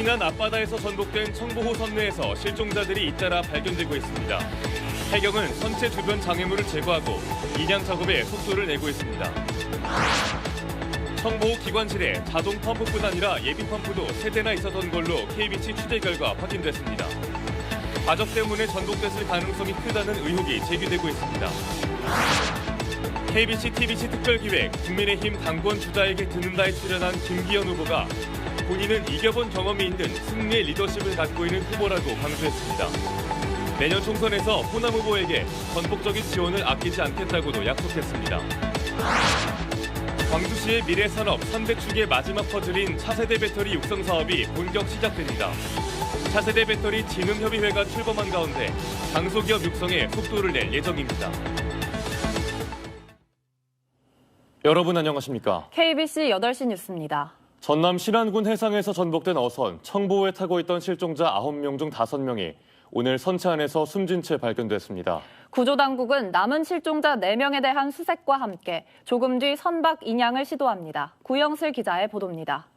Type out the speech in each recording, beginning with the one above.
신안 앞바다에서 전복된 청보호 선내에서 실종자들이 잇따라 발견되고 있습니다. 해경은 선체 주변 장애물을 제거하고 인양 작업에 속도를 내고 있습니다. 청보호 기관실에 자동 펌프뿐 아니라 예비 펌프도 3대나 있었던 걸로 KBC 취재 결과 확인됐습니다. 과적 때문에 전복됐을 가능성이 크다는 의혹이 제기되고 있습니다. KBC TBC 특별기획 국민의힘 당권 주자에게 듣는다에 출연한 김기현 후보가 본인은 이겨본 경험이 있는 승리의 리더십을 갖고 있는 후보라고 강조했습니다. 내년 총선에서 호남 후보에게 전폭적인 지원을 아끼지 않겠다고도 약속했습니다. 광주시의 미래산업 3대 축의 마지막 퍼즐인 차세대 배터리 육성 사업이 본격 시작됩니다. 차세대 배터리 진흥협의회가 출범한 가운데 장소기업 육성에 속도를 낼 예정입니다. 여러분 안녕하십니까? KBC 8시 뉴스입니다. 전남 신안군 해상에서 전복된 어선 청보호에 타고 있던 실종자 9명 중 5명이 오늘 선체 안에서 숨진 채 발견됐습니다. 구조당국은 남은 실종자 4명에 대한 수색과 함께 조금 뒤 선박 인양을 시도합니다. 구영슬 기자의 보도입니다.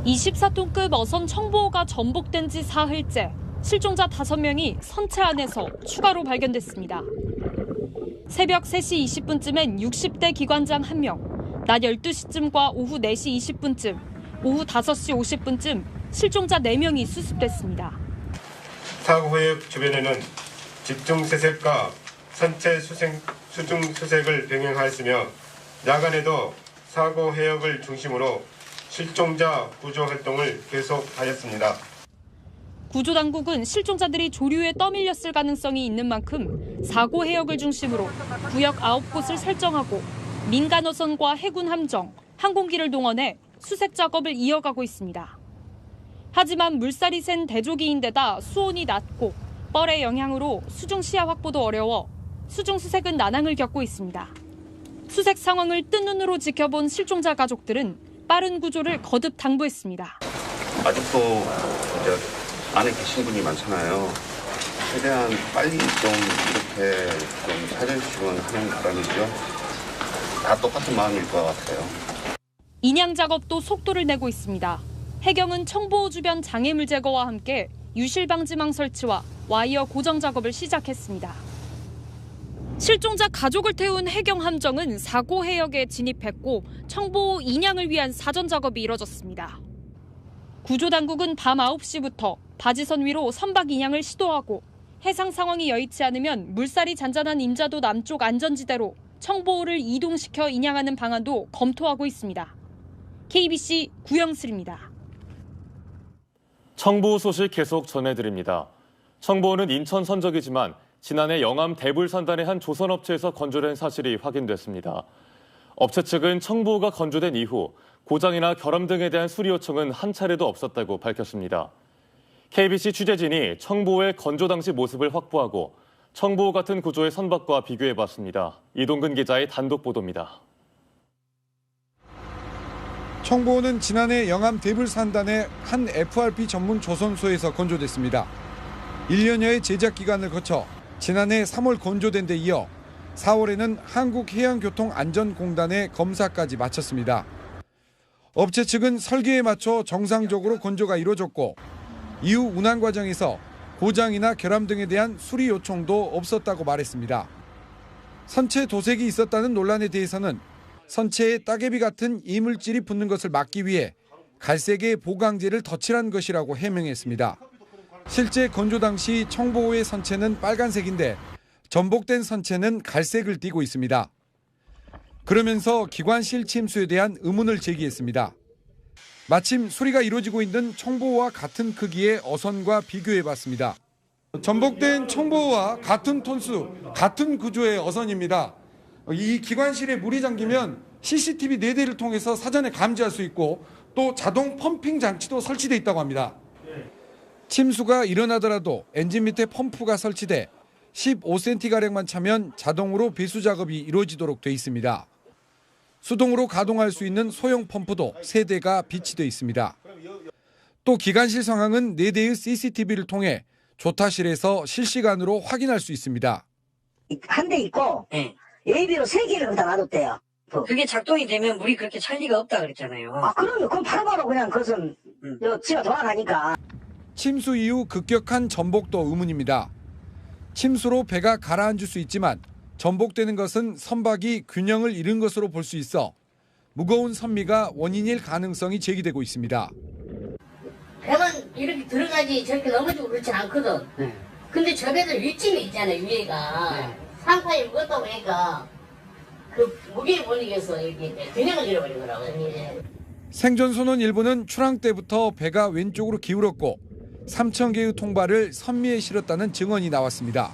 24톤급 어선 청보호가 전복된 지 사흘째, 실종자 5명이 선체 안에서 추가로 발견됐습니다. 새벽 3시 20분쯤엔 60대 기관장 1명, 낮 12시쯤과 오후 4시 20분쯤, 오후 5시 50분쯤 실종자 4명이 수습됐습니다. 사고 해역 주변에는 집중 세색과 선체 수중 수색을 병행하였으며 야간에도 사고 해역을 중심으로 실종자 구조 활동을 계속하였습니다. 구조당국은 실종자들이 조류에 떠밀렸을 가능성이 있는 만큼 사고 해역을 중심으로 구역 9곳을 설정하고 민간 어선과 해군 함정, 항공기를 동원해 수색 작업을 이어가고 있습니다. 하지만 물살이 센 대조기인데다 수온이 낮고 뻘의 영향으로 수중 시야 확보도 어려워 수중 수색은 난항을 겪고 있습니다. 수색 상황을 뜬 눈으로 지켜본 실종자 가족들은 빠른 구조를 거듭 당부했습니다. 아직도 이제 안에 계신 분이 많잖아요. 최대한 빨리 좀 이렇게 좀 살려주시면 하는 바람이죠. 다 똑같은 마음일 것 같아요. 인양 작업도 속도를 내고 있습니다. 해경은 청보호 주변 장애물 제거와 함께 유실 방지망 설치와 와이어 고정 작업을 시작했습니다. 실종자 가족을 태운 해경 함정은 사고 해역에 진입했고 청보호 인양을 위한 사전 작업이 이뤄졌습니다. 구조당국은 밤 9시부터 바지선 위로 선박 인양을 시도하고 해상 상황이 여의치 않으면 물살이 잔잔한 임자도 남쪽 안전지대로 청보호를 이동시켜 인양하는 방안도 검토하고 있습니다. KBC 구영슬입니다. 청보호 소식 계속 전해드립니다. 청보호는 인천 선적이지만 지난해 영암 대불산단의 한 조선업체에서 건조된 사실이 확인됐습니다. 업체 측은 청보호가 건조된 이후 고장이나 결함 등에 대한 수리 요청은 한 차례도 없었다고 밝혔습니다. KBC 취재진이 청보호의 건조 당시 모습을 확보하고 청보호 같은 구조의 선박과 비교해봤습니다. 이동근 기자의 단독 보도입니다. 청보호는 지난해 영암 대불산단의 한 FRP 전문 조선소에서 건조됐습니다. 1년여의 제작 기간을 거쳐 지난해 3월 건조된 데 이어 4월에는 한국해양교통안전공단의 검사까지 마쳤습니다. 업체 측은 설계에 맞춰 정상적으로 건조가 이루어졌고 이후 운항 과정에서 고장이나 결함 등에 대한 수리 요청도 없었다고 말했습니다. 선체 도색이 있었다는 논란에 대해서는 선체에 따개비 같은 이물질이 붙는 것을 막기 위해 갈색의 보강제를 덧칠한 것이라고 해명했습니다. 실제 건조 당시 청보호의 선체는 빨간색인데 전복된 선체는 갈색을 띠고 있습니다. 그러면서 기관실 침수에 대한 의문을 제기했습니다. 마침 수리가 이루어지고 있는 청보호와 같은 크기의 어선과 비교해봤습니다. 전복된 청보호와 같은 톤수, 같은 구조의 어선입니다. 이 기관실에 물이 잠기면 CCTV 4대를 통해서 사전에 감지할 수 있고 또 자동 펌핑 장치도 설치되어 있다고 합니다. 침수가 일어나더라도 엔진 밑에 펌프가 설치돼 15cm가량만 차면 자동으로 배수 작업이 이루어지도록 되어 있습니다. 수동으로 가동할 수 있는 소형 펌프도 3대가 비치되어 있습니다. 또 기관실 상황은 4대의 CCTV를 통해 조타실에서 실시간으로 확인할 수 있습니다. 한 대 있고 예비로 3개를 다 놔뒀대요. 그게 작동이 되면 물이 그렇게 찰 리가 없다 그랬잖아요. 그럼 바로바로 그냥 그것은 지가 돌아가니까. 침수 이후 급격한 전복도 의문입니다. 침수로 배가 가라앉을 수 있지만 전복되는 것은 선박이 균형을 잃은 것으로 볼 수 있어 무거운 선미가 원인일 가능성이 제기되고 있습니다. 배만 이렇게 들어가지 저렇게 넘어지고 그렇진 않거든. 근데 저 배들 윗짐이 있잖아요, 위에가. 상파에 묵었다 보니까 그 무게에 못 이겨서 이렇게 균형을 잃어버린 거라고. 생존선원 일부는 출항 때부터 배가 왼쪽으로 기울었고 3,000개의 통발을 선미에 실었다는 증언이 나왔습니다.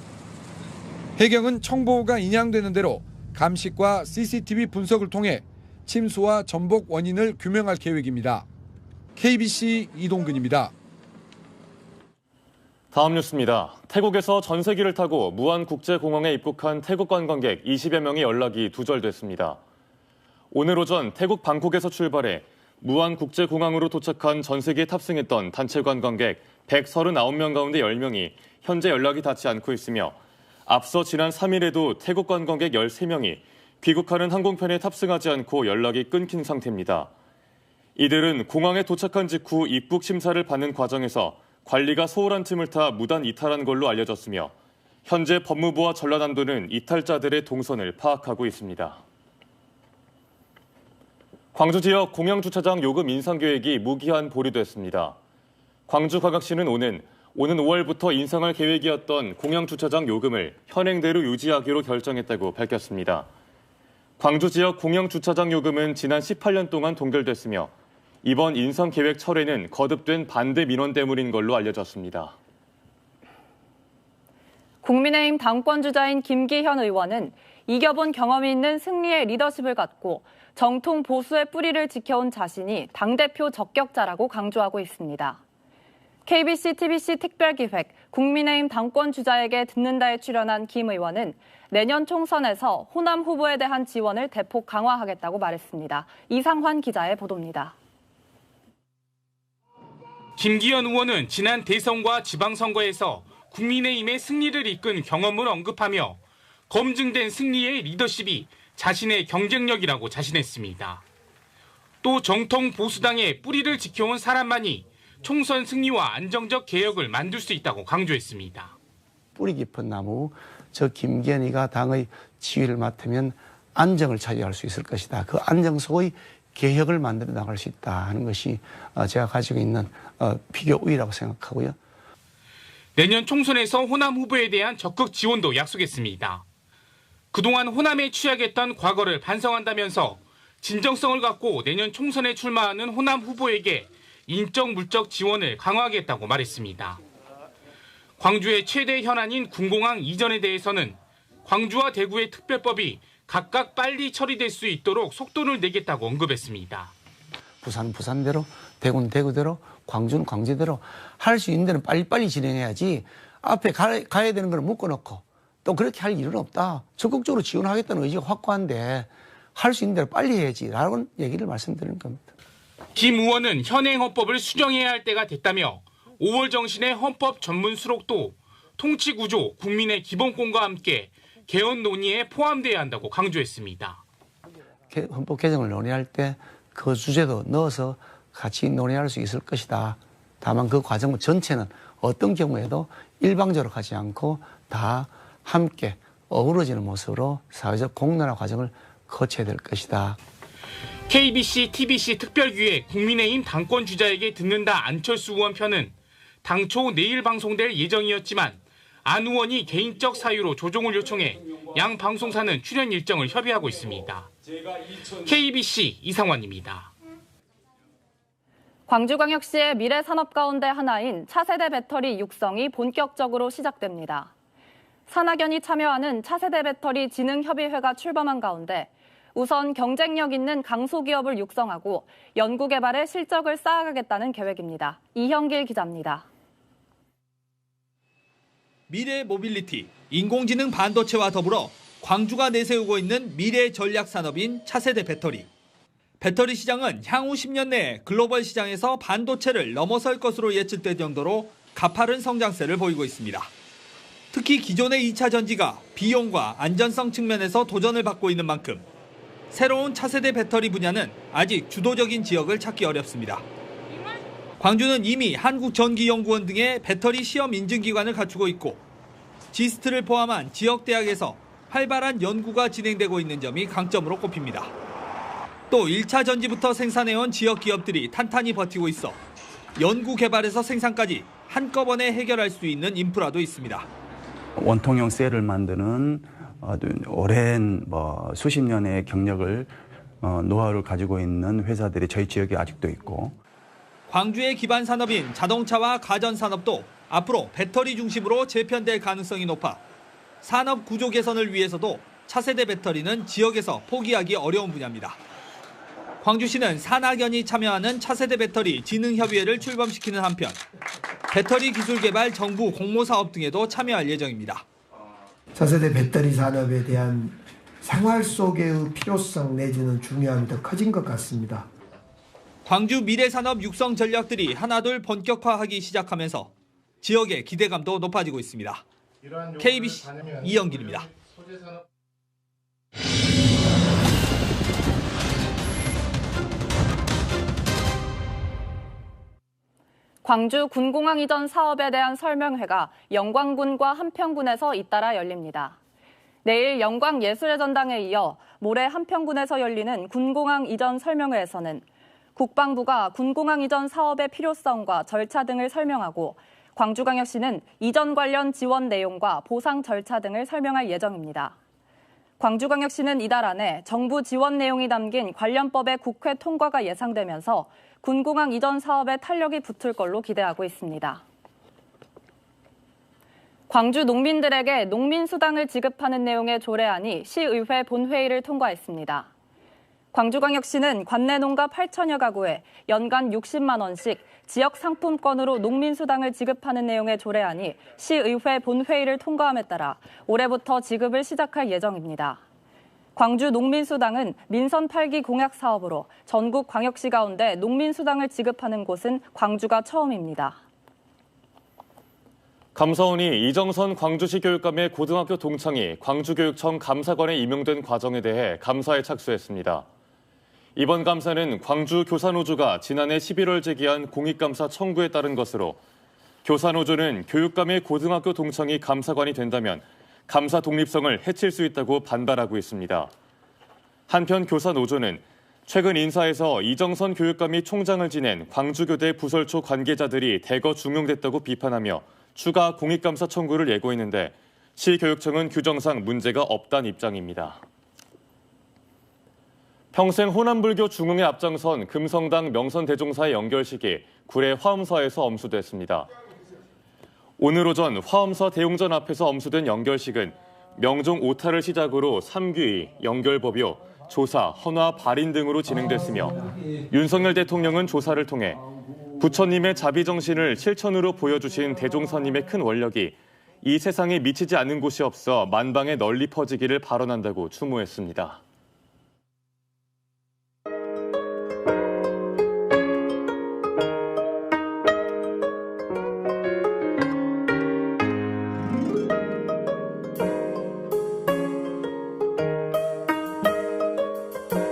해경은 청보호가 인양되는 대로 감식과 CCTV 분석을 통해 침수와 전복 원인을 규명할 계획입니다. KBC 이동근입니다. 다음 뉴스입니다. 태국에서 전세기를 타고 무안국제공항에 입국한 태국 관광객 20여 명의 연락이 두절됐습니다. 오늘 오전 태국 방콕에서 출발해 무안국제공항으로 도착한 전세기에 탑승했던 단체 관광객 139명 가운데 10명이 현재 연락이 닿지 않고 있으며 앞서 지난 3일에도 태국 관광객 13명이 귀국하는 항공편에 탑승하지 않고 연락이 끊긴 상태입니다. 이들은 공항에 도착한 직후 입국 심사를 받는 과정에서 관리가 소홀한 틈을 타 무단 이탈한 걸로 알려졌으며 현재 법무부와 전라남도는 이탈자들의 동선을 파악하고 있습니다. 광주 지역 공영주차장 요금 인상 계획이 무기한 보류됐습니다. 광주광역시는 오는 5월부터 인상할 계획이었던 공영주차장 요금을 현행대로 유지하기로 결정했다고 밝혔습니다. 광주 지역 공영주차장 요금은 지난 18년 동안 동결됐으며 이번 인상 계획 철회는 거듭된 반대 민원 때문인 걸로 알려졌습니다. 국민의힘 당권주자인 김기현 의원은 이겨본 경험이 있는 승리의 리더십을 갖고 정통 보수의 뿌리를 지켜온 자신이 당대표 적격자라고 강조하고 있습니다. KBC, TBC 특별기획 국민의힘 당권주자에게 듣는다에 출연한 김 의원은 내년 총선에서 호남 후보에 대한 지원을 대폭 강화하겠다고 말했습니다. 이상환 기자의 보도입니다. 김기현 의원은 지난 대선과 지방선거에서 국민의힘의 승리를 이끈 경험을 언급하며 검증된 승리의 리더십이 자신의 경쟁력이라고 자신했습니다. 또 정통 보수당의 뿌리를 지켜온 사람만이 총선 승리와 안정적 개혁을 만들 수 있다고 강조했습니다. 뿌리 깊은 나무, 저 김기현이가 당의 지휘를 맡으면 안정을 차지할 수 있을 것이다. 그 안정 속의 개혁을 만들어 나갈 수 있다 하는 것이 제가 가지고 있는 비교 우위라고 생각하고요. 내년 총선에서 호남 후보에 대한 적극 지원도 약속했습니다. 그동안 호남에 취약했던 과거를 반성한다면서 진정성을 갖고 내년 총선에 출마하는 호남 후보에게 인적 물적 지원을 강화하겠다고 말했습니다. 광주의 최대 현안인 군공항 이전에 대해서는 광주와 대구의 특별법이 각각 빨리 처리될 수 있도록 속도를 내겠다고 언급했습니다. 부산은 부산대로, 대구는 대구대로, 광주는 광주대로 할 수 있는 데는 빨리빨리 진행해야지 앞에 가야 되는 걸 묶어놓고 또 그렇게 할 일은 없다. 적극적으로 지원하겠다는 의지가 확고한데 할 수 있는 대로 빨리 해야지 라는 얘기를 말씀드리는 겁니다. 김 의원은 현행 헌법을 수정해야 할 때가 됐다며 5월 정신의 헌법 전문 수록도 통치구조, 국민의 기본권과 함께 개헌 논의에 포함돼야 한다고 강조했습니다. 헌법 개정을 논의할 때 그 주제도 넣어서 같이 논의할 수 있을 것이다. 다만 그 과정 전체는 어떤 경우에도 일방적으로 가지 않고 다 함께 어우러지는 모습으로 사회적 공론화 과정을 거쳐야 될 것이다. KBC, TBC 특별기획 국민의힘 당권주자에게 듣는다 안철수 의원 편은 당초 내일 방송될 예정이었지만 안 의원이 개인적 사유로 조정을 요청해 양 방송사는 출연 일정을 협의하고 있습니다. KBC 이상환입니다. 광주광역시의 미래 산업 가운데 하나인 차세대 배터리 육성이 본격적으로 시작됩니다. 산학연이 참여하는 차세대 배터리 진흥협의회가 출범한 가운데 우선 경쟁력 있는 강소기업을 육성하고 연구개발에 실적을 쌓아가겠다는 계획입니다. 이형길 기자입니다. 미래 모빌리티, 인공지능 반도체와 더불어 광주가 내세우고 있는 미래 전략 산업인 차세대 배터리. 배터리 시장은 향후 10년 내에 글로벌 시장에서 반도체를 넘어설 것으로 예측될 정도로 가파른 성장세를 보이고 있습니다. 특히 기존의 2차 전지가 비용과 안전성 측면에서 도전을 받고 있는 만큼 새로운 차세대 배터리 분야는 아직 주도적인 지역을 찾기 어렵습니다. 광주는 이미 한국전기연구원 등의 배터리 시험 인증기관을 갖추고 있고 지스트를 포함한 지역 대학에서 활발한 연구가 진행되고 있는 점이 강점으로 꼽힙니다. 또 1차 전지부터 생산해온 지역 기업들이 탄탄히 버티고 있어 연구 개발에서 생산까지 한꺼번에 해결할 수 있는 인프라도 있습니다. 원통형 셀을 만드는 오랜 수십 년의 경력을 노하우를 가지고 있는 회사들이 저희 지역에 아직도 있고 광주의 기반 산업인 자동차와 가전 산업도 앞으로 배터리 중심으로 재편될 가능성이 높아 산업 구조 개선을 위해서도 차세대 배터리는 지역에서 포기하기 어려운 분야입니다. 광주시는 산학연이 참여하는 차세대 배터리 진흥협의회를 출범시키는 한편 배터리 기술 개발 정부 공모 사업 등에도 참여할 예정입니다. 차세대 배터리 산업에 대한 생활 속의 필요성 내지는 중요함이 더 커진 것 같습니다. 광주 미래산업 육성 전략들이 하나둘 본격화하기 시작하면서 지역의 기대감도 높아지고 있습니다. KBC 이영길입니다. 광주 군공항 이전 사업에 대한 설명회가 영광군과 한평군에서 잇따라 열립니다. 내일 영광예술의 전당에 이어 모레 한평군에서 열리는 군공항 이전 설명회에서는 국방부가 군공항 이전 사업의 필요성과 절차 등을 설명하고 광주광역시는 이전 관련 지원 내용과 보상 절차 등을 설명할 예정입니다. 광주광역시는 이달 안에 정부 지원 내용이 담긴 관련법의 국회 통과가 예상되면서 군공항 이전 사업에 탄력이 붙을 걸로 기대하고 있습니다. 광주 농민들에게 농민수당을 지급하는 내용의 조례안이 시의회 본회의를 통과했습니다. 광주광역시는 관내 농가 8천여 가구에 연간 60만 원씩 지역 상품권으로 농민수당을 지급하는 내용의 조례안이 시의회 본회의를 통과함에 따라 올해부터 지급을 시작할 예정입니다. 광주 농민수당은 민선 8기 공약 사업으로 전국 광역시 가운데 농민수당을 지급하는 곳은 광주가 처음입니다. 감사원이 이정선 광주시 교육감의 고등학교 동창이 광주교육청 감사관에 임용된 과정에 대해 감사에 착수했습니다. 이번 감사는 광주 교사노조가 지난해 11월 제기한 공익감사 청구에 따른 것으로 교사노조는 교육감의 고등학교 동창이 감사관이 된다면 감사 독립성을 해칠 수 있다고 반발하고 있습니다. 한편 교사노조는 최근 인사에서 이정선 교육감이 총장을 지낸 광주교대 부설초 관계자들이 대거 중용됐다고 비판하며 추가 공익감사 청구를 예고했는데 시교육청은 규정상 문제가 없다는 입장입니다. 평생 호남불교 중흥에 앞장선 금성당 명선대종사의 연결식이 구례 화엄사에서 엄수됐습니다. 오늘 오전 화엄사 대웅전 앞에서 엄수된 연결식은 명종 오타를 시작으로 3귀, 연결법요, 조사, 헌화, 발인 등으로 진행됐으며 윤석열 대통령은 조사를 통해 부처님의 자비정신을 실천으로 보여주신 대종사님의 큰 원력이 이 세상에 미치지 않는 곳이 없어 만방에 널리 퍼지기를 발언한다고 추모했습니다.